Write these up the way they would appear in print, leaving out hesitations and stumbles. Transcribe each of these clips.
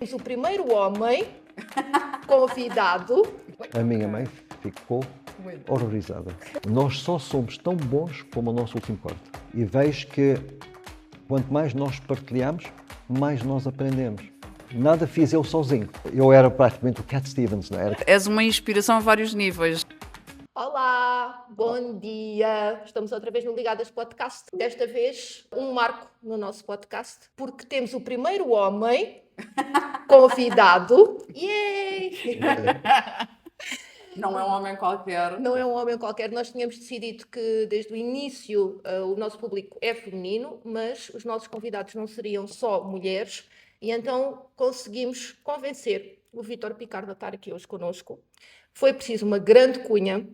O primeiro homem convidado. A minha mãe ficou horrorizada. Nós só somos tão bons como o nosso último corte. E vejo que quanto mais nós partilhamos, mais nós aprendemos. Nada fiz eu sozinho. Eu era praticamente o Cat Stevens, não era? És uma inspiração a vários níveis. Olá, bom dia. Estamos outra vez no Ligadas Podcast. Desta vez, um marco no nosso podcast, porque temos o primeiro homem convidado. Yay! Não é um homem qualquer. Não é um homem qualquer. Nós tínhamos decidido que desde o início o nosso público é feminino, mas os nossos convidados não seriam só mulheres. E então conseguimos convencer o Vítor Picardo a estar aqui hoje connosco. Foi preciso uma grande cunha.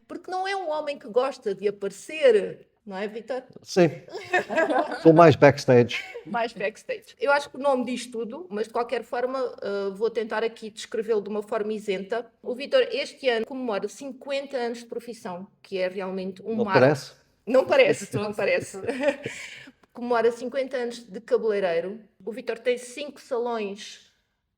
Porque não é um homem que gosta de aparecer, não é, Vítor? Sim. Sou mais backstage. Mais backstage. Eu acho que o nome diz tudo, mas de qualquer forma vou tentar aqui descrevê-lo de uma forma isenta. O Vítor este ano comemora 50 anos de profissão, que é realmente um Não marco. parece? Não parece, não parece. Comemora 50 anos de cabeleireiro. O Vítor tem 5 salões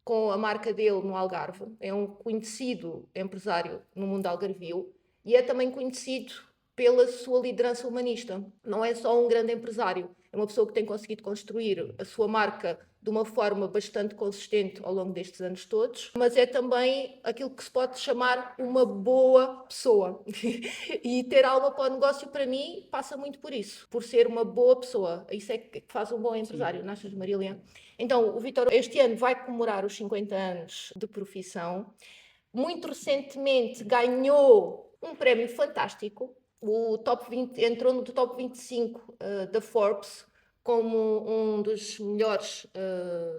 com a marca dele no Algarve. É um conhecido empresário no mundo algarvio e é também conhecido pela sua liderança humanista. Não é só um grande empresário, é uma pessoa que tem conseguido construir a sua marca de uma forma bastante consistente ao longo destes anos todos, mas é também aquilo que se pode chamar uma boa pessoa. E ter alma para o negócio, para mim, passa muito por isso, por ser uma boa pessoa. Isso é que faz um bom empresário, não achas, Marília? Então, o Vítor este ano vai comemorar os 50 anos de profissão. Muito recentemente ganhou um prémio fantástico. O top 20, entrou no top 25 da Forbes como um dos melhores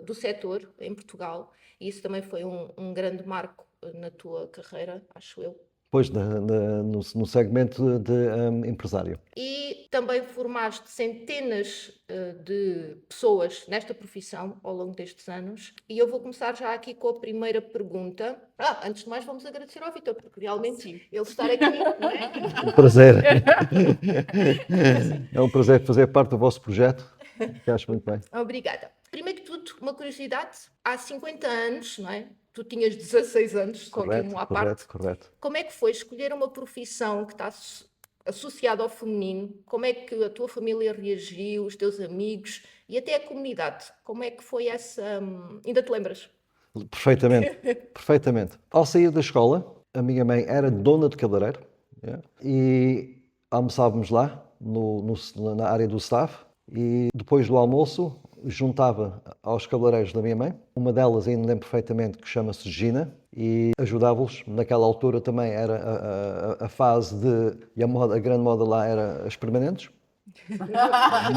do setor em Portugal. E isso também foi um grande marco na tua carreira, acho eu. Pois, no segmento de empresário. E também formaste centenas de pessoas nesta profissão ao longo destes anos. E eu vou começar já aqui com a primeira pergunta. Antes de mais, vamos agradecer ao Vítor, porque realmente ele estar aqui, não é? Um prazer. É um prazer fazer parte do vosso projeto, que acho muito bem. Obrigada. Primeiro que tudo, uma curiosidade. Há 50 anos, não é? Tu tinhas 16 anos, só aqui um à parte. Correto. Como é que foi escolher uma profissão que está associada ao feminino? Como é que a tua família reagiu, os teus amigos e até a comunidade? Como é que foi essa... Ainda te lembras? Perfeitamente. Ao sair da escola, a minha mãe era dona de cabeleireiro e almoçávamos lá, na área do staff, e depois do almoço juntava aos cabeleireiros da minha mãe. Uma delas ainda lembro perfeitamente, que chama-se Gina, e ajudava-los. Naquela altura também era a fase de... E a grande moda lá era as permanentes.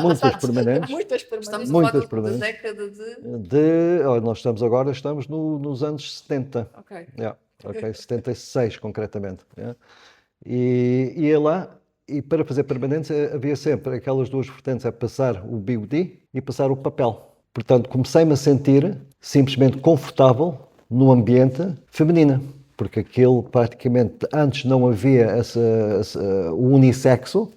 Muitas permanentes. Estamos Muitas a falar da permanentes. década de... Nós estamos nos anos 70. Ok. Ok, 76 concretamente. E ia lá, e para fazer permanentes havia sempre aquelas duas vertentes, é passar o bigode e passar o papel. Portanto, comecei-me a sentir simplesmente confortável no ambiente feminino, porque aquilo praticamente antes não havia o unissexo,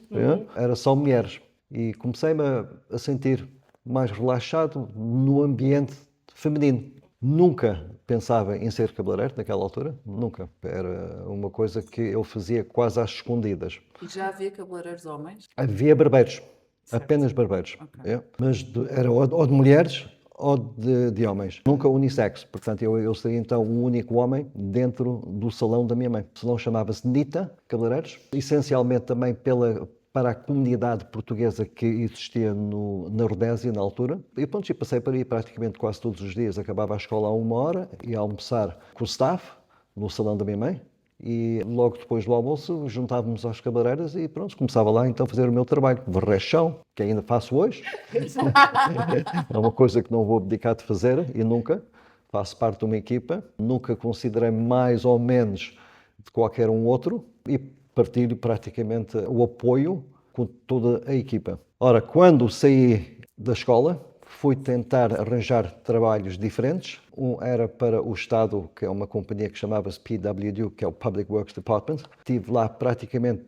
era só mulheres. E comecei-me a sentir mais relaxado no ambiente feminino. Nunca pensava em ser cabeleireiro naquela altura, nunca. Era uma coisa que eu fazia quase às escondidas. E já havia cabeleireiros homens? Havia barbeiros, Certo. apenas barbeiros. Ok. Mas era ou de mulheres ou de homens. Nunca unissexo. Portanto, eu seria então o único homem dentro do salão da minha mãe. O salão chamava-se Nita Cabeleireiros, essencialmente também para a comunidade portuguesa que existia na Rodésia, na altura. E pronto, passei para ir praticamente quase todos os dias. Acabava a escola a 1h, ia almoçar com o staff, no salão da minha mãe, e logo depois do almoço juntávamos às cabeleireiras e pronto, começava lá então a fazer o meu trabalho. Varrer chão, que ainda faço hoje. É uma coisa que não vou abdicar de fazer e nunca. Faço parte de uma equipa. Nunca considerei mais ou menos de qualquer um outro e partilho praticamente o apoio com toda a equipa. Ora, quando saí da escola, fui tentar arranjar trabalhos diferentes. Um era para o Estado, que é uma companhia que chamava-se PWD, que é o Public Works Department. Estive lá praticamente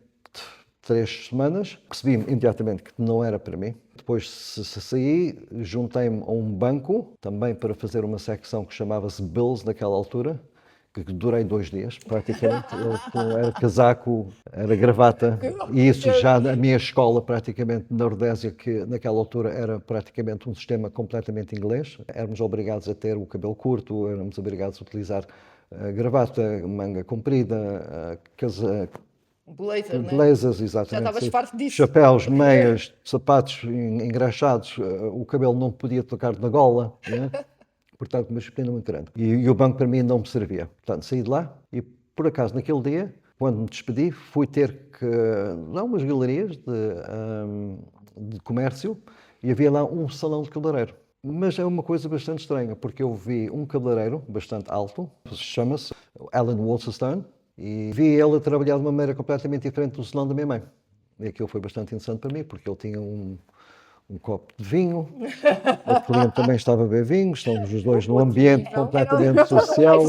3 semanas. Percebi imediatamente que não era para mim. Depois se saí, juntei-me a um banco, também para fazer uma secção que chamava-se Bills naquela altura, que durei 2 dias, praticamente. Era casaco, era gravata, e isso já na minha escola, praticamente, na Rodésia, que naquela altura era praticamente um sistema completamente inglês. Éramos obrigados a ter o cabelo curto, éramos obrigados a utilizar gravata, manga comprida, Blazer, né? blazers, Já exatamente. estavas Sim. farto disso. Chapéus, meias, sapatos engraxados, o cabelo não podia tocar na gola, né? Portanto, uma disciplina muito grande. E o banco para mim não me servia. Portanto, saí de lá e, por acaso, naquele dia, quando me despedi, fui ter que dar umas galerias de comércio e havia lá um salão de cabeleireiro. Mas é uma coisa bastante estranha, porque eu vi um cabeleireiro bastante alto, chama-se Alan Wolselstone, e vi ele a trabalhar de uma maneira completamente diferente do salão da minha mãe. E aquilo foi bastante interessante para mim, porque ele tinha um copo de vinho, o cliente também estava a beber vinho, estamos os dois num ambiente completamente social.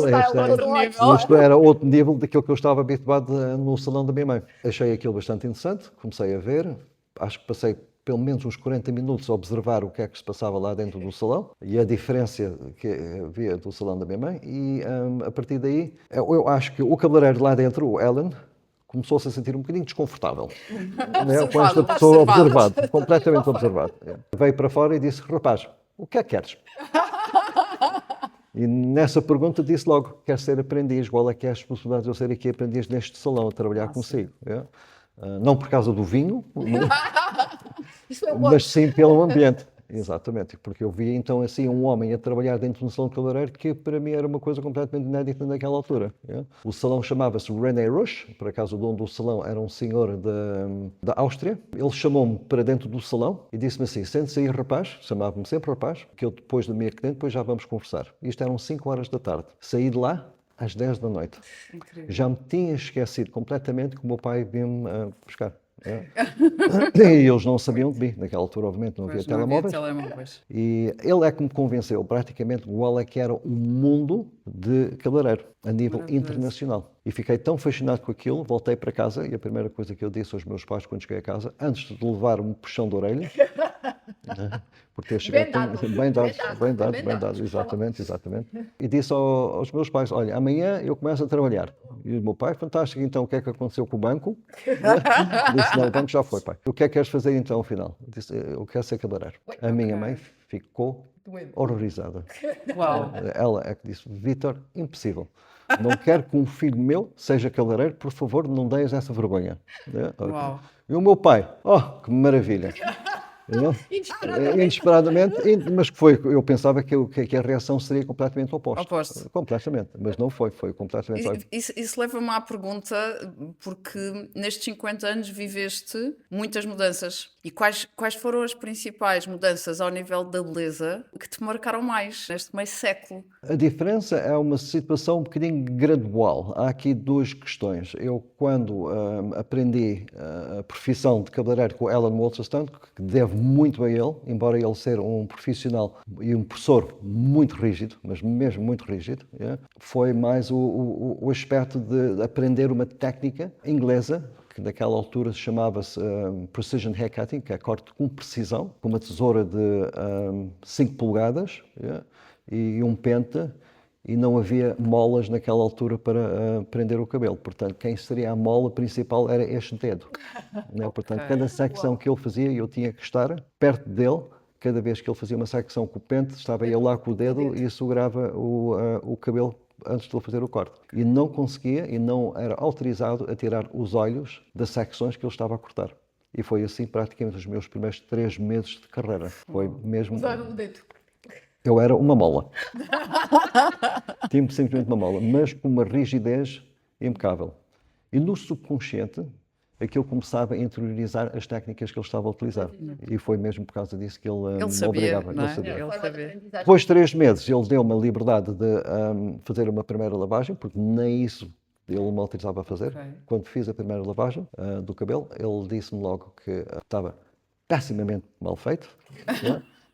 Isto era outro nível daquilo que eu estava habituado no salão da minha mãe. Achei aquilo bastante interessante, comecei a ver, acho que passei pelo menos uns 40 minutos a observar o que é que se passava lá dentro do salão e a diferença que havia do salão da minha mãe e a partir daí eu acho que o cabeleireiro lá dentro, o Alan, começou-se a sentir um bocadinho desconfortável, né? Com esta pessoa observado, completamente observado. Veio para fora e disse, rapaz, o que é que queres? E nessa pergunta disse logo, quero ser aprendiz, qual é que é as possibilidades de eu ser aqui aprendiz neste salão, a trabalhar consigo? Não por causa do vinho, mas sim pelo ambiente. Exatamente, porque eu vi então assim um homem a trabalhar dentro de um salão de cabeleireiro que para mim era uma coisa completamente inédita naquela altura. O salão chamava-se René Rusch, por acaso o dono do salão era um senhor da Áustria. Ele chamou-me para dentro do salão e disse-me assim, sente-se aí rapaz, chamava-me sempre rapaz, que eu depois da minha cliente, depois já vamos conversar. Isto eram 5 horas da tarde. Saí de lá às 10 da noite. Incrível. Já me tinha esquecido completamente que o meu pai vinha-me buscar. E eles não sabiam de mim, naquela altura obviamente não havia telemóveis. E ele é que me convenceu praticamente qual é que era o mundo de cabeleireiro a nível internacional. E fiquei tão fascinado com aquilo, voltei para casa e a primeira coisa que eu disse aos meus pais quando cheguei a casa, antes de levar um puxão de orelhas, por ter chegado bem dado, exatamente. E disse aos meus pais, olha, amanhã eu começo a trabalhar. E o meu pai, fantástico, então o que é que aconteceu com o banco? Disse, não, o banco já foi, pai. O que é que queres fazer então, afinal? Disse, eu quero ser cabeleireiro. A minha mãe ficou horrorizada. Uau. Ela é que disse, Vítor, impossível. Não quero que um filho meu seja cabeleireiro, por favor, não deis essa vergonha. Uau. E o meu pai, que maravilha. Inesperadamente, mas foi, eu pensava que a reação seria completamente oposta. Completamente, mas não foi completamente. Isso leva-me à pergunta, porque nestes 50 anos viveste muitas mudanças. E quais foram as principais mudanças ao nível da beleza que te marcaram mais neste meio século? A diferença é uma situação um bocadinho gradual. Há aqui 2 questões. Eu, quando aprendi a profissão de cabeleireiro com o Alan Wolselstone, que devo muito a ele, embora ele seja um profissional e um professor muito rígido, mas mesmo muito rígido, foi mais o aspecto de aprender uma técnica inglesa, que naquela altura chamava-se Precision Haircutting, que é corte com precisão, com uma tesoura de 5 polegadas e um pente, e não havia molas naquela altura para prender o cabelo. Portanto, quem seria a mola principal era este dedo. Portanto, cada secção que ele fazia, eu tinha que estar perto dele. Cada vez que ele fazia uma secção com o pente, estava eu lá com o dedo e segurava o cabelo antes de ele fazer o corte. E não conseguia e não era autorizado a tirar os olhos das secções que ele estava a cortar. E foi assim praticamente os meus primeiros 3 meses de carreira. Foi mesmo... Usar o dedo. Eu era uma mola. Tinha simplesmente uma mola, mas com uma rigidez impecável. E no subconsciente, aquilo começava a interiorizar as técnicas que ele estava a utilizar. E foi mesmo por causa disso que ele me obrigava. Não é? Ele sabia. Ele sabia. Depois de 3 meses, ele deu-me a liberdade de fazer uma primeira lavagem, porque nem isso ele me autorizava a fazer. Okay. Quando fiz a primeira lavagem do cabelo, ele disse-me logo que estava pessimamente mal feito.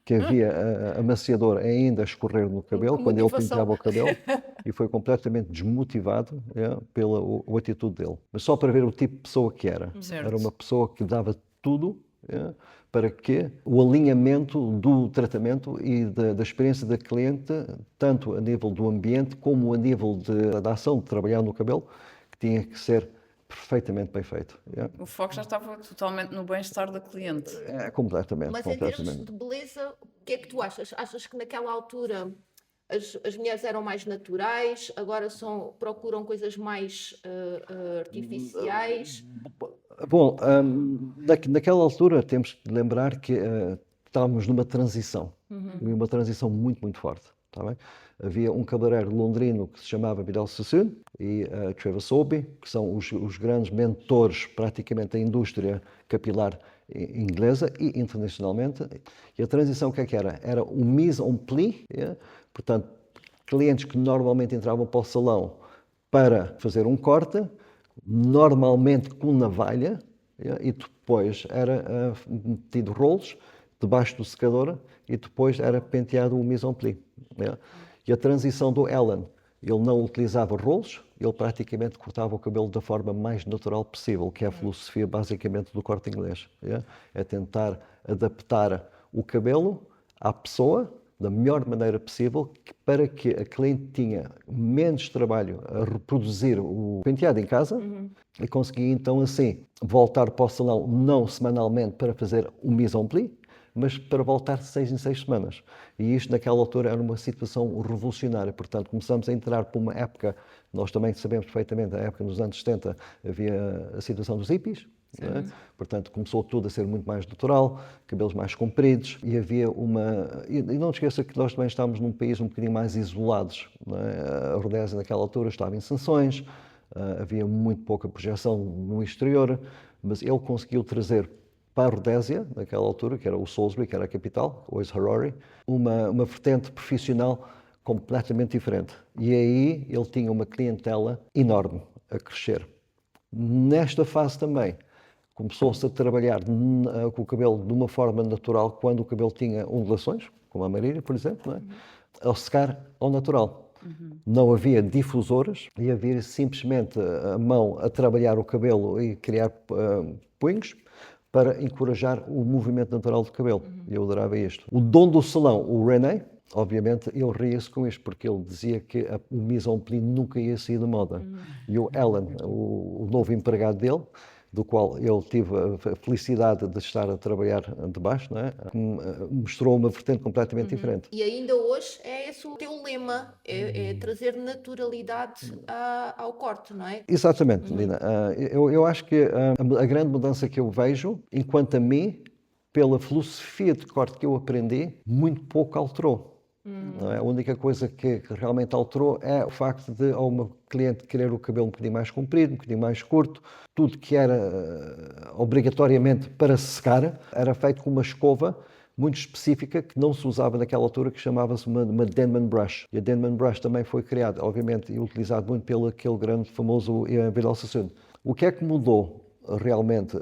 Que havia amaciador ainda a escorrer no cabelo, quando ele pintava o cabelo, e foi completamente desmotivado pela a atitude dele. Mas só para ver o tipo de pessoa que era. Certo. Era uma pessoa que dava tudo para que o alinhamento do tratamento e da experiência da cliente, tanto a nível do ambiente como a nível da ação de trabalhar no cabelo, que tinha que ser perfeitamente bem feito. O foco já estava totalmente no bem-estar da cliente. Completamente, Mas em termos completamente. de beleza, o que é que tu achas? Achas que naquela altura as mulheres eram mais naturais, agora procuram coisas mais artificiais? Bom, naquela altura temos que lembrar que estávamos numa transição, e uma transição muito, muito forte. Tá bem? Havia um cabeleireiro londrino que se chamava Vidal Sassoon e Trevor Sorbie, que são os grandes mentores praticamente da indústria capilar inglesa e internacionalmente. E a transição o que era? Era o mise en pli, portanto, clientes que normalmente entravam para o salão para fazer um corte, normalmente com navalha, e depois era metido rolos debaixo do secador e depois era penteado o mise en pli. E a transição do Alan, ele não utilizava rolos, ele praticamente cortava o cabelo da forma mais natural possível, que é a filosofia basicamente do corte inglês. É tentar adaptar o cabelo à pessoa da melhor maneira possível para que a cliente tinha menos trabalho a reproduzir o penteado em casa e conseguia então assim voltar para o salão não semanalmente para fazer o mise en pli, mas para voltar de 6 em 6 semanas. E isto naquela altura era uma situação revolucionária. Portanto, começamos a entrar por uma época, nós também sabemos perfeitamente, a época nos anos 70 havia a situação dos hippies, né? Portanto, começou tudo a ser muito mais natural, cabelos mais compridos, e havia uma... E não te esqueça que nós também estávamos num país um bocadinho mais isolados, né? A Rodésia naquela altura estava em sanções, havia muito pouca projeção no exterior, mas ele conseguiu trazer para a Rodésia, naquela altura, que era o Salisbury, que era a capital, hoje Harare, uma vertente profissional completamente diferente. E aí ele tinha uma clientela enorme a crescer. Nesta fase também, começou-se a trabalhar com o cabelo de uma forma natural, quando o cabelo tinha ondulações, como a Marília, por exemplo, não é? Ao secar ao natural. Não havia difusores e havia simplesmente a mão a trabalhar o cabelo e criar punhos para encorajar o movimento natural do cabelo. E eu adorava isto. O dono do salão, o René, obviamente, ele ria-se com isto, porque ele dizia que o mise en pli nunca ia sair da moda. E o Alan, o novo empregado dele, do qual eu tive a felicidade de estar a trabalhar debaixo, não é? Mostrou uma vertente completamente diferente. E ainda hoje é esse o teu lema, é trazer naturalidade ao corte, não é? Exatamente, Lina. Eu acho que a grande mudança que eu vejo, enquanto a mim, pela filosofia de corte que eu aprendi, muito pouco alterou. Não é? A única coisa que realmente alterou é o facto de uma cliente querer o cabelo um bocadinho mais comprido, um bocadinho mais curto. Tudo que era obrigatoriamente para secar era feito com uma escova muito específica que não se usava naquela altura, que chamava-se uma Denman Brush. E a Denman Brush também foi criada, obviamente, e utilizado muito pelo aquele grande famoso Vidal Sassoon. O que é que mudou realmente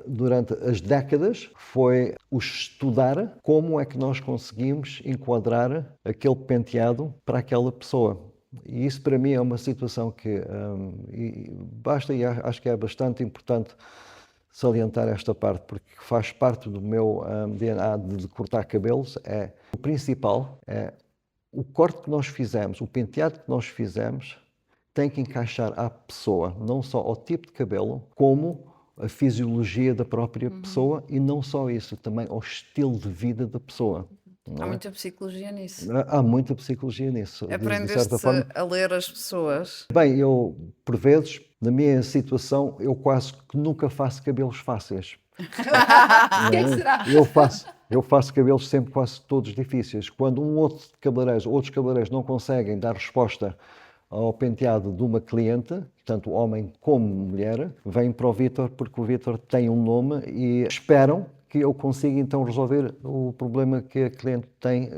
durante as décadas foi o estudar como é que nós conseguimos enquadrar aquele penteado para aquela pessoa. E isso para mim é uma situação que basta, e acho que é bastante importante salientar esta parte, porque faz parte do meu DNA de cortar cabelos. O principal é o corte que nós fizemos, o penteado que nós fizemos tem que encaixar à pessoa, não só ao tipo de cabelo, como a fisiologia da própria pessoa, e não só isso, também ao estilo de vida da pessoa. Há muita psicologia nisso. Há muita psicologia nisso, de certa Aprendeste forma. a ler as pessoas. Bem, eu, por vezes, na minha situação, eu quase que nunca faço cabelos fáceis. O que é que será? Eu faço cabelos sempre quase todos difíceis. Quando outros cabeleireiros não conseguem dar resposta ao penteado de uma cliente, tanto homem como mulher, vêm para o Vítor, porque o Vítor tem um nome e esperam que eu consiga então resolver o problema que a cliente tem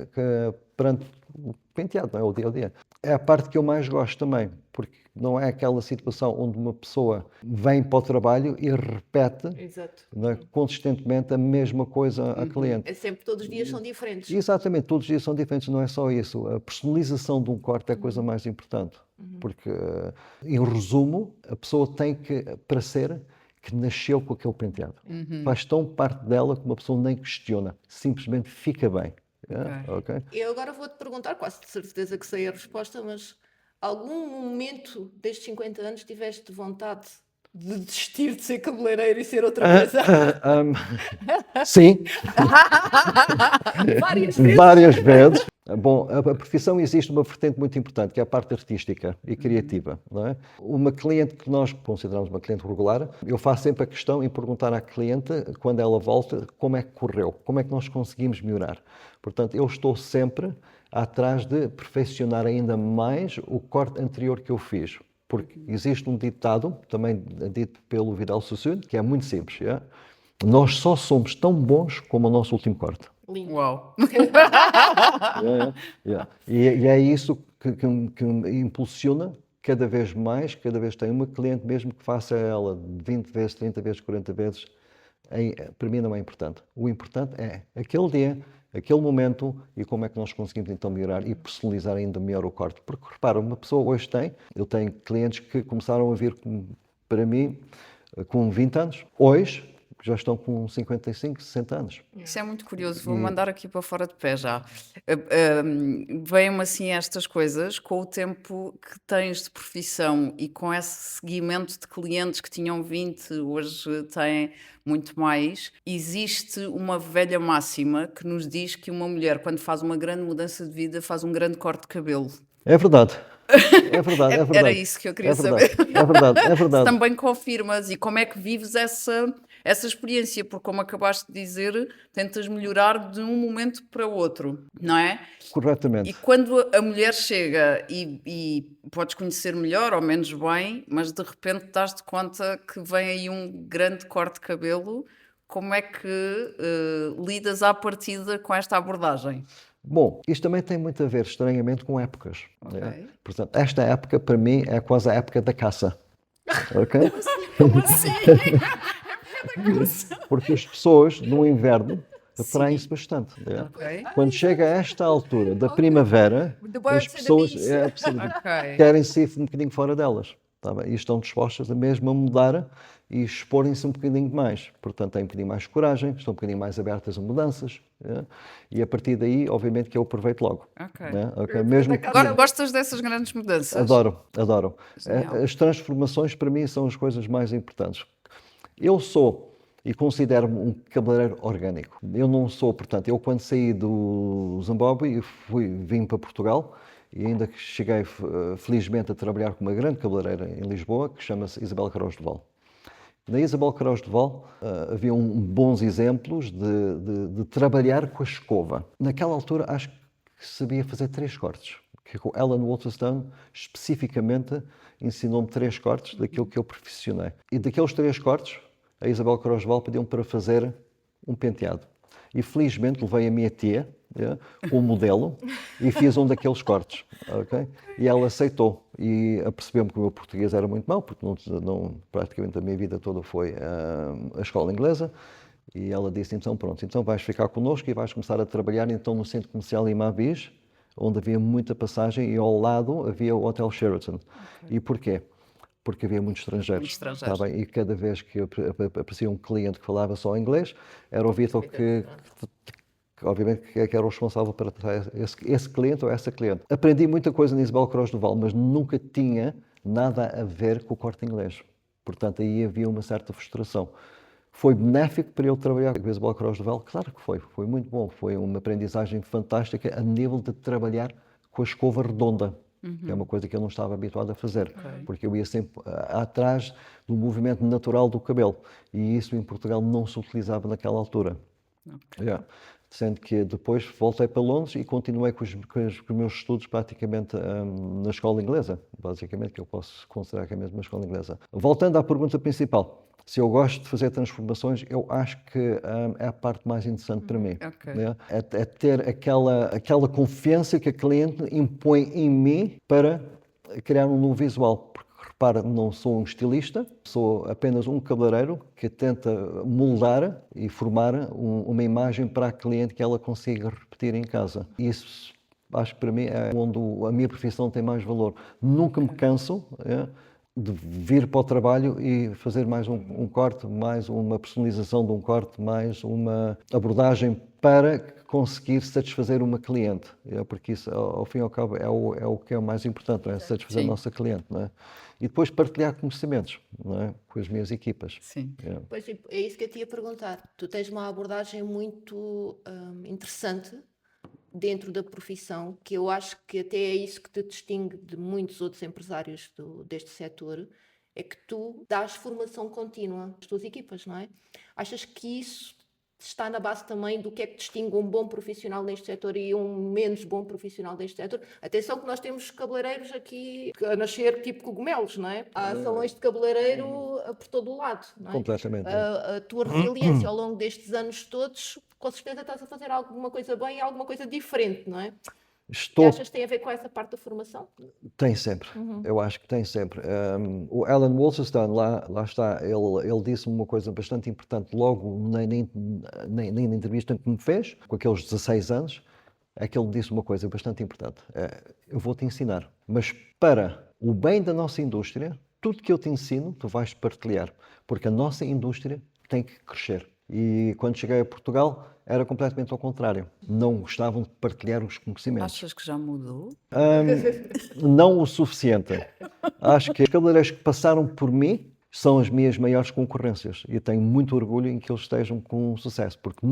perante o penteado, não é? O dia a dia. É a parte que eu mais gosto também, porque não é aquela situação onde uma pessoa vem para o trabalho e repete, Exato. não é, consistentemente a mesma coisa à cliente. É sempre, todos os dias são diferentes. Exatamente, todos os dias são diferentes, não é só isso. A personalização de um corte é a coisa mais importante, porque, em resumo, a pessoa tem que, para ser, que nasceu com aquele penteado. Faz tão parte dela que uma pessoa nem questiona, simplesmente fica bem. Ok? Eu agora vou-te perguntar, quase de certeza que sei a resposta, mas algum momento destes 50 anos tiveste vontade de desistir de ser cabeleireiro e ser outra coisa? Sim, Várias vezes. várias vezes. Bom, a profissão existe uma vertente muito importante, que é a parte artística e criativa, não é? Uma cliente que nós consideramos uma cliente regular, eu faço sempre a questão em perguntar à cliente, quando ela volta, como é que correu, como é que nós conseguimos melhorar. Portanto, eu estou sempre atrás de perfeccionar ainda mais o corte anterior que eu fiz. Porque existe um ditado, também dito pelo Vidal Sassoon, que é muito simples. É? Nós só somos tão bons como o nosso último corte. Lindo. Uau! E é isso que me impulsiona cada vez mais, cada vez tenho uma cliente mesmo que faça ela 20 vezes, 30 vezes, 40 vezes, para mim não é importante. O importante é aquele dia, aquele momento e como é que nós conseguimos então melhorar e personalizar ainda melhor o corte. Porque repara, uma pessoa hoje eu tenho clientes que começaram a vir para mim com 20 anos, hoje já estão com 55, 60 anos. Isso é muito curioso, vou mandar aqui para fora de pé já. Vêm-me assim estas coisas, com o tempo que tens de profissão e com esse seguimento de clientes que tinham 20, hoje têm muito mais. Existe uma velha máxima que nos diz que uma mulher, quando faz uma grande mudança de vida, faz um grande corte de cabelo. É verdade. É verdade, é verdade. Era isso que eu queria É verdade, saber. é verdade, é verdade. Se também confirmas e como é que vives essa experiência, porque como acabaste de dizer, tentas melhorar de um momento para o outro, não é? E Corretamente. quando a mulher chega e podes conhecer melhor ou menos bem, mas de repente dás-te conta que vem aí um grande corte de cabelo, como é que lidas à partida com esta abordagem? Bom, isto também tem muito a ver, estranhamente, com épocas. Ok. Né? Portanto, esta época, para mim, é quase a época da caça. Ok? Como assim? Porque as pessoas, no inverno, atraem-se bastante. Né? Ok. Quando chega a esta altura da primavera, The birds as and the pessoas bees. Ok. querem sair um bocadinho fora delas. Tá bem? E estão dispostas a mesmo a mudar e exporem-se um bocadinho mais. Portanto, têm um bocadinho mais de coragem, estão um bocadinho mais abertas a mudanças. Né? E a partir daí, obviamente, que eu aproveito logo. Ok. Né? Ok? Mesmo que... Gostas dessas grandes mudanças? Adoro, adoro. Genial. As transformações, para mim, são as coisas mais importantes. Eu sou e considero-me um cabeleireiro orgânico. Eu não sou, portanto, eu quando saí do Zimbábue, vim para Portugal e ainda que cheguei, felizmente, a trabalhar com uma grande cabeleireira em Lisboa, que chama-se Isabel Queiroz de Val. Na Isabel Queiroz de Val havia bons exemplos de trabalhar com a escova. Naquela altura, acho que sabia fazer 3 cortes. Que com Ellen Waterstone, especificamente, ensinou-me 3 cortes daquilo que eu perfeccionei. E daqueles 3 cortes, a Isabel Queiroz de Val pediu-me para fazer um penteado. E felizmente levei a minha tia, o modelo, e fiz um daqueles cortes. Okay? E ela aceitou. E apercebeu-me que o meu português era muito mau, porque praticamente a minha vida toda foi a escola inglesa. E ela disse, então pronto, então vais ficar connosco e vais começar a trabalhar então no centro comercial em Mavis, onde havia muita passagem e ao lado havia o Hotel Sheraton. Okay. E porquê? Porque havia muitos estrangeiros. Tá bem? E cada vez que aparecia um cliente que falava só inglês, era o Vitor que obviamente, que era o responsável para esse cliente ou essa cliente. Aprendi muita coisa na Isabel Queiroz do Val, mas nunca tinha nada a ver com o corte inglês. Portanto, aí havia uma certa frustração. Foi benéfico para eu trabalhar com a Isabel Queiroz do Val? Claro que foi. Foi muito bom. Foi uma aprendizagem fantástica a nível de trabalhar com a escova redonda. Que é uma coisa que eu não estava habituado a fazer, porque eu ia sempre atrás do movimento natural do cabelo, e isso em Portugal não se utilizava naquela altura. Sendo que depois voltei para Londres e continuei com os meus estudos praticamente na escola inglesa, basicamente, que eu posso considerar que é mesmo uma escola inglesa. Voltando à pergunta principal, se eu gosto de fazer transformações, eu acho que é a parte mais interessante para mim. Né? É ter aquela confiança que a cliente impõe em mim para criar um novo visual. Porque, repara, não sou um estilista, sou apenas um cabeleireiro que tenta moldar e formar uma imagem para a cliente que ela consiga repetir em casa. Isso, acho que para mim é onde a minha profissão tem mais valor. Nunca me canso de vir para o trabalho e fazer mais um corte, mais uma personalização de um corte, mais uma abordagem para conseguir satisfazer uma cliente. Porque isso, ao fim e ao cabo, é o que é o mais importante, não é? Satisfazer a Sim. nossa cliente, não é? E depois partilhar conhecimentos, não é? Com as minhas equipas. Sim. É. Pois é isso que eu te ia perguntar. Tu tens uma abordagem muito interessante dentro da profissão, que eu acho que até é isso que te distingue de muitos outros empresários deste setor, é que tu dás formação contínua às tuas equipas, não é? Achas que isso está na base também do que é que distingue um bom profissional neste setor e um menos bom profissional neste setor? Atenção que nós temos cabeleireiros aqui a nascer tipo cogumelos, não é? Há salões de cabeleireiro por todo o lado, não é? Completamente. A tua resiliência ao longo destes anos todos, com certeza estás a fazer alguma coisa bem e alguma coisa diferente, não é? E Estou achas que tem a ver com essa parte da formação? Tem sempre, eu acho que tem sempre. O Alan Wolstenstein, lá está, ele disse-me uma coisa bastante importante logo na entrevista que me fez, com aqueles 16 anos, é que ele disse uma coisa bastante importante. Eu vou-te ensinar, mas para o bem da nossa indústria, tudo que eu te ensino, tu vais partilhar, porque a nossa indústria tem que crescer. E quando cheguei a Portugal, era completamente ao contrário. Não gostavam de partilhar os conhecimentos. Achas que já mudou? Não o suficiente. Acho que os cabeleireiros que passaram por mim são as minhas maiores concorrências e tenho muito orgulho em que eles estejam com sucesso, porque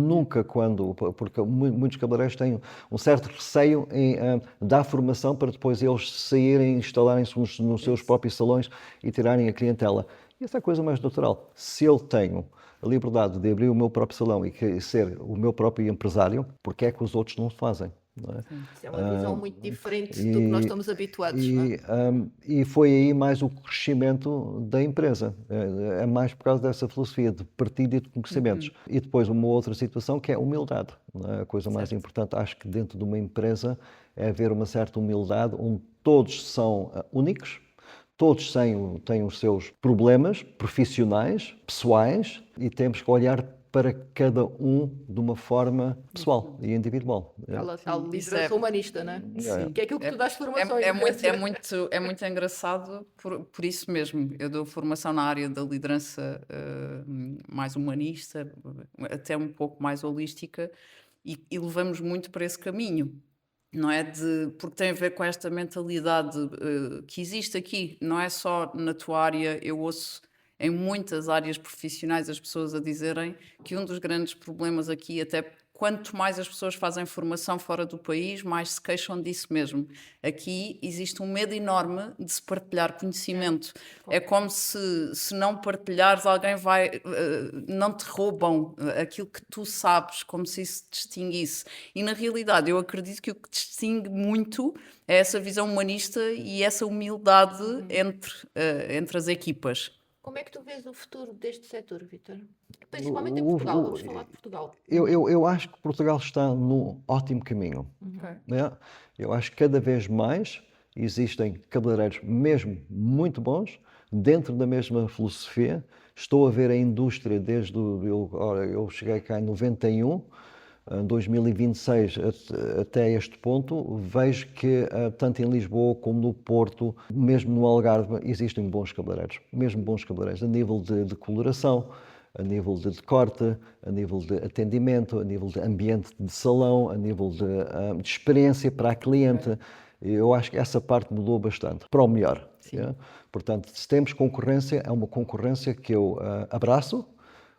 porque muitos cabeleireiros têm um certo receio em dar formação para depois eles saírem, instalarem-se nos seus próprios salões e tirarem a clientela. E essa é a coisa mais natural. Se eu tenho a liberdade de abrir o meu próprio salão e ser o meu próprio empresário, porque é que os outros não o fazem? Não é? Isso é uma visão muito diferente do que nós estamos habituados, não é? E foi aí mais o crescimento da empresa. É mais por causa dessa filosofia de partilha de conhecimentos. E depois uma outra situação que é a humildade. Não é? A coisa mais importante, acho que dentro de uma empresa, é haver uma certa humildade onde todos são únicos, todos têm os seus problemas profissionais, pessoais, e temos que olhar para cada um de uma forma pessoal e individual. Tal liderança humanista, não é? Sim. Que é aquilo que tu dás formação. É muito engraçado por isso mesmo. Eu dou formação na área da liderança mais humanista, até um pouco mais holística, e levamos muito para esse caminho. Não é? Porque tem a ver com esta mentalidade que existe aqui, não é só na tua área. Eu ouço em muitas áreas profissionais as pessoas a dizerem que um dos grandes problemas aqui, até quanto mais as pessoas fazem formação fora do país, mais se queixam disso mesmo. Aqui existe um medo enorme de se partilhar conhecimento. É como se não partilhares, alguém vai... não te roubam aquilo que tu sabes, como se isso te distinguisse. E na realidade, eu acredito que o que distingue muito é essa visão humanista e essa humildade entre as equipas. Como é que tu vês o futuro deste setor, Vítor? Principalmente em Portugal, vamos falar de Portugal. Eu acho que Portugal está no ótimo caminho. Né? Eu acho que cada vez mais existem cabeleireiros mesmo muito bons, dentro da mesma filosofia. Estou a ver a indústria desde eu cheguei cá em 91, 2026 até este ponto, vejo que tanto em Lisboa como no Porto, mesmo no Algarve, existem bons cabeleireiros, mesmo bons cabeleireiros, a nível de coloração, a nível de corte, a nível de atendimento, a nível de ambiente de salão, a nível de experiência para a cliente. Eu acho que essa parte mudou bastante, para o melhor. Yeah? Portanto, se temos concorrência, é uma concorrência que eu abraço,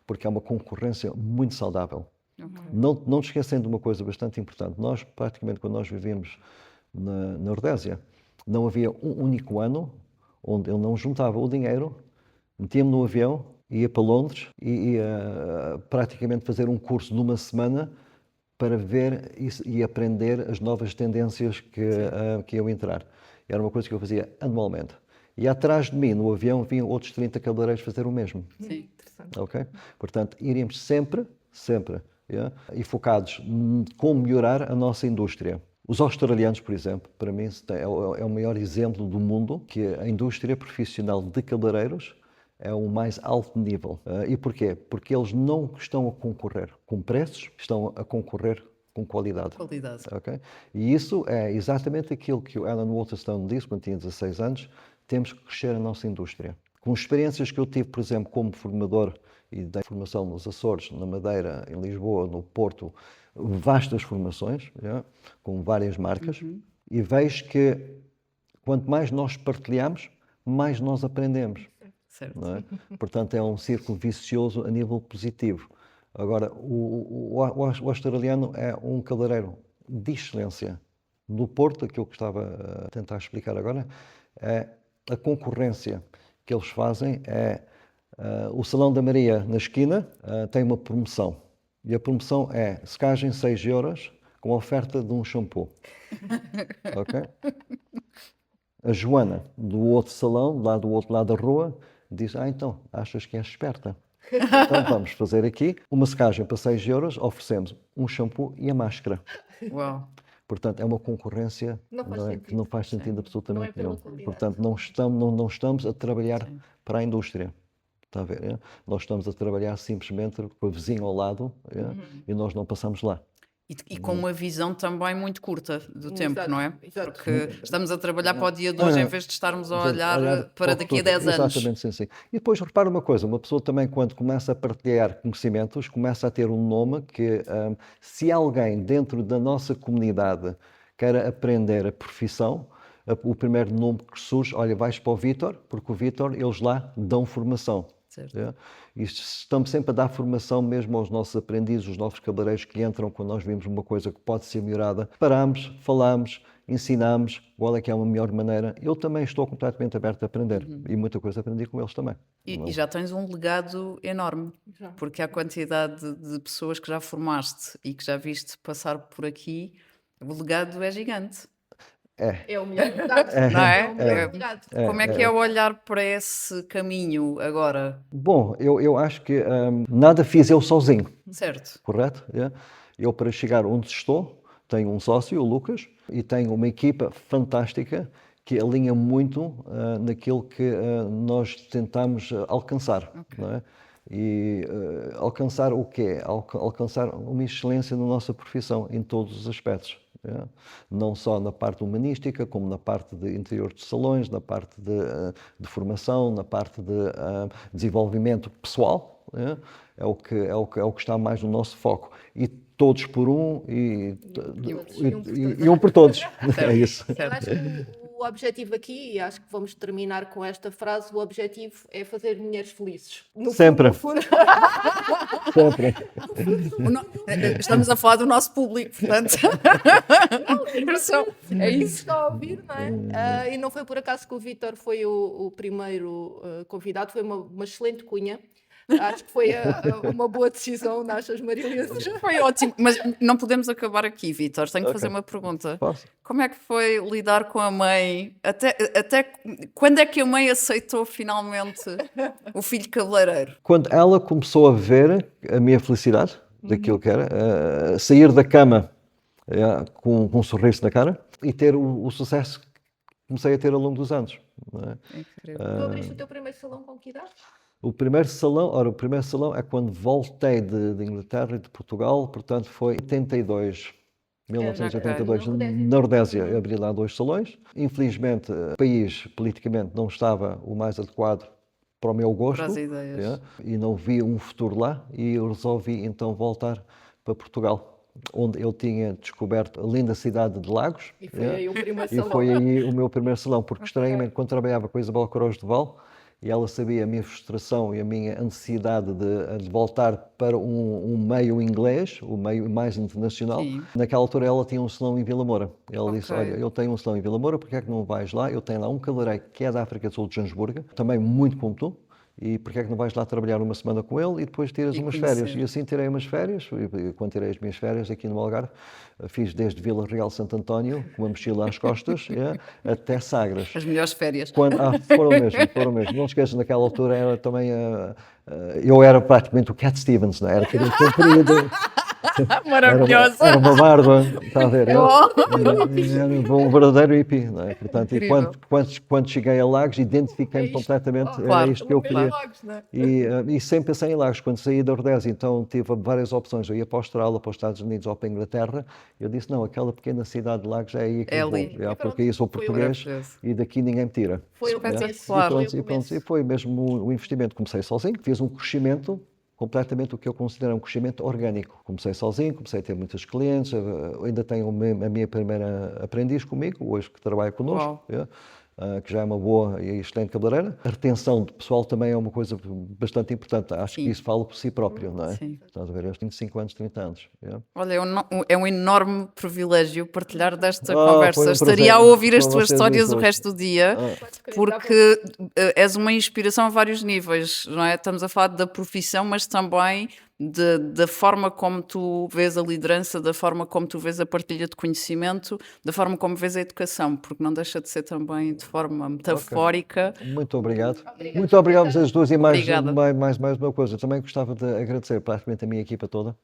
porque é uma concorrência muito saudável. Não te esquecendo de uma coisa bastante importante. Nós, praticamente, quando nós vivíamos na Rodésia, não havia um único ano onde eu não juntava o dinheiro, metia-me no avião, ia para Londres e ia praticamente fazer um curso de uma semana para ver e aprender as novas tendências que iam entrar. Era uma coisa que eu fazia anualmente. E atrás de mim, no avião, vinham outros 30 cabeleireiros fazer o mesmo. Sim, interessante. Okay? Portanto, iríamos sempre, yeah, e focados como melhorar a nossa indústria. Os australianos, por exemplo, para mim é o maior exemplo do mundo que a indústria profissional de cabeleireiros é o mais alto nível. E porquê? Porque eles não estão a concorrer com preços, estão a concorrer com qualidade. qualidade. Okay? E isso é exatamente aquilo que o Alan Wolstenstein disse quando tinha 16 anos. temos que crescer a nossa indústria. Com experiências que eu tive, por exemplo, como formador e dei formação nos Açores, na Madeira, em Lisboa, no Porto, vastas formações, com várias marcas, e vejo que quanto mais nós partilhamos, mais nós aprendemos. Certo. Não é? Portanto, é um círculo vicioso a nível positivo. Agora, o australiano é um cabeleireiro de excelência. No Porto, aquilo que estava a tentar explicar agora, é a concorrência que eles fazem é o Salão da Maria na esquina tem uma promoção. E a promoção é secagem 6 euros com oferta de um shampoo. Ok? A Joana, do outro salão, lá do outro lado da rua, diz, então, achas que és esperta? Então vamos fazer aqui uma secagem para 6 euros, oferecemos um shampoo e a máscara. Uau. Portanto, é uma concorrência que não faz sentido absolutamente Não é pela nenhum. qualidade. Portanto, não estamos a trabalhar para a indústria. Está a ver? É? Nós estamos a trabalhar simplesmente com a vizinha ao lado e nós não passamos lá. E com uma visão também muito curta do tempo, Exato, não é? exato. Porque estamos a trabalhar para o dia de hoje em vez de estarmos a olhar para daqui a 10 anos. Exatamente, sim. E depois repara uma coisa, uma pessoa também quando começa a partilhar conhecimentos, começa a ter um nome que se alguém dentro da nossa comunidade quer aprender a profissão, o primeiro nome que surge, olha, vais para o Vítor, porque o Vítor, eles lá dão formação. Certo. É? E estamos sempre a dar formação mesmo aos nossos aprendizes, os novos cabeleireiros que entram quando nós vimos uma coisa que pode ser melhorada. Paramos, falamos, ensinamos qual é que é uma melhor maneira. Eu também estou completamente aberto a aprender e muita coisa aprendi com eles também. E já tens um legado enorme, Já. porque a quantidade de pessoas que já formaste e que já viste passar por aqui, o legado é gigante, É o melhor legado. não é? o melhor legado. Como é que é olhar para esse caminho agora? Bom, eu acho que nada fiz eu sozinho, Certo. correto? É? Eu, para chegar onde estou, tenho um sócio, o Lucas, e tenho uma equipa fantástica que alinha muito naquilo que nós tentamos alcançar. Não é? E alcançar o quê? Alcançar uma excelência na nossa profissão, em todos os aspectos. É? Não só na parte humanística, como na parte de interior de salões, na parte de formação, na parte de desenvolvimento pessoal. É o que está mais no nosso foco. E todos por um e um por todos. É isso. Eu acho que o objetivo aqui, e acho que vamos terminar com esta frase, o objetivo é fazer mulheres felizes. Sempre. Fundo. Sempre. Estamos a falar do nosso público, portanto. É isso que está a ouvir, não é? E não foi por acaso que o Vítor foi o primeiro convidado, foi uma excelente cunha. Acho que foi uma boa decisão, não achas, Marília? Foi ótimo, mas não podemos acabar aqui, Vítor. Tenho que fazer uma pergunta. Posso? Como é que foi lidar com a mãe? Até quando é que a mãe aceitou finalmente o filho cabeleireiro? Quando ela começou a ver a minha felicidade, daquilo que era, sair da cama com um sorriso na cara e ter o sucesso que comecei a ter ao longo dos anos. Não é? Incrível. Tu abriste o teu primeiro salão com que idade? O primeiro salão é quando voltei de Inglaterra e de Portugal, portanto foi 1982, na Rodésia. Eu abri lá 2 salões. Infelizmente, o país politicamente não estava o mais adequado para o meu gosto. Para as ideias. E não vi um futuro lá e eu resolvi então voltar para Portugal, onde eu tinha descoberto a linda cidade de Lagos. E foi aí o primeiro E salão. foi aí o meu primeiro salão, porque estranhamente quando trabalhava com a Isabel Coroz de Val, e ela sabia a minha frustração e a minha necessidade de voltar para um meio inglês, o meio mais internacional. Sim. Naquela altura ela tinha um salão em Vila Moura. Ela disse, Ok. olha, eu tenho um salão em Vila Moura, porque é que não vais lá? Eu tenho lá um cabeleireiro que é da África do Sul, de Joanesburgo, também muito como tu. E porque é que não vais lá trabalhar uma semana com ele e depois tiras E umas conhecer. férias? E assim tirei umas férias, e quando tirei as minhas férias aqui no Algarve, fiz desde Vila Real Santo António, com uma mochila às costas, até Sagres. As melhores férias. Foram mesmo. Não esqueças, naquela altura era também, eu era praticamente o Cat Stevens, não é? Era cabelo comprido, Maravilhosa. Era uma barba, está a ver? Oh, Era um verdadeiro hippie, não é? Portanto, e incrível. quando cheguei a Lagos, identifiquei-me completamente, era Claro, isto que eu queria. Lagos, não é? E sempre pensei em Lagos. Quando saí da Ordez, então tive várias opções. Eu ia para a Austrália, para os Estados Unidos ou para a Inglaterra. Eu disse, não, aquela pequena cidade de Lagos é aí que É eu vou. ali. É, E porque aí sou pronto, foi português maravilhoso. e daqui ninguém me tira. Foi o Espetacular. começo. E pronto, e foi mesmo o investimento. Comecei sozinho, fiz um crescimento completamente o que eu considero um crescimento orgânico. Comecei sozinho, comecei a ter muitos clientes, ainda tenho a minha primeira aprendiz comigo, hoje que trabalha connosco, que já é uma boa e excelente cabeleireira. A retenção de pessoal também é uma coisa bastante importante. Acho Sim. que isso fala por si próprio, não é? Sim. Estás a ver, eu tenho 25 anos, 30 anos. Olha, é um enorme privilégio partilhar desta Foi conversa. um Estaria prazer a ouvir as com tuas vocês histórias o dois. resto do dia, porque és uma inspiração a vários níveis, não é? Estamos a falar da profissão, mas também da forma como tu vês a liderança, da forma como tu vês a partilha de conhecimento, da forma como vês a educação, porque não deixa de ser também de forma metafórica. Muito obrigado. Muito obrigado às duas e Obrigada. mais uma coisa. Também gostava de agradecer praticamente a minha equipa toda.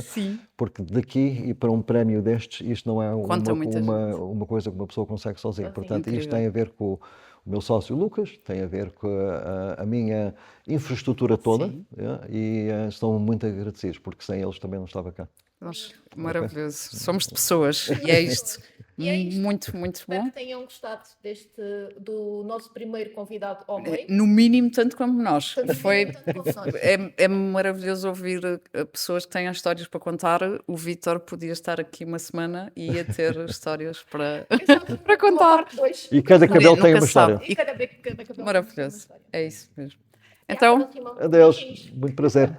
Sim. Porque daqui e para um prémio destes, isto não é Conta muita uma coisa que uma pessoa consegue sozinha. Portanto, isto Incrível. tem a ver com o meu sócio Lucas, tem a ver com a minha infraestrutura toda Sim. e estão muito agradecidos, porque sem eles também não estava cá. Maravilhoso. Somos de pessoas e é isto. E é isto. Muito, muito Espero bom. que tenham gostado do nosso primeiro convidado homem. No mínimo, tanto como nós. Tanto Foi, tanto como nós. é maravilhoso ouvir pessoas que têm histórias para contar. O Vítor podia estar aqui uma semana e ia ter histórias para, para contar. E cada cabelo tem Nunca uma história. sabe. E cada cabelo tem uma Maravilhoso. história. É isso mesmo. Até à Então, próxima. Adeus, Beijinhos. muito prazer.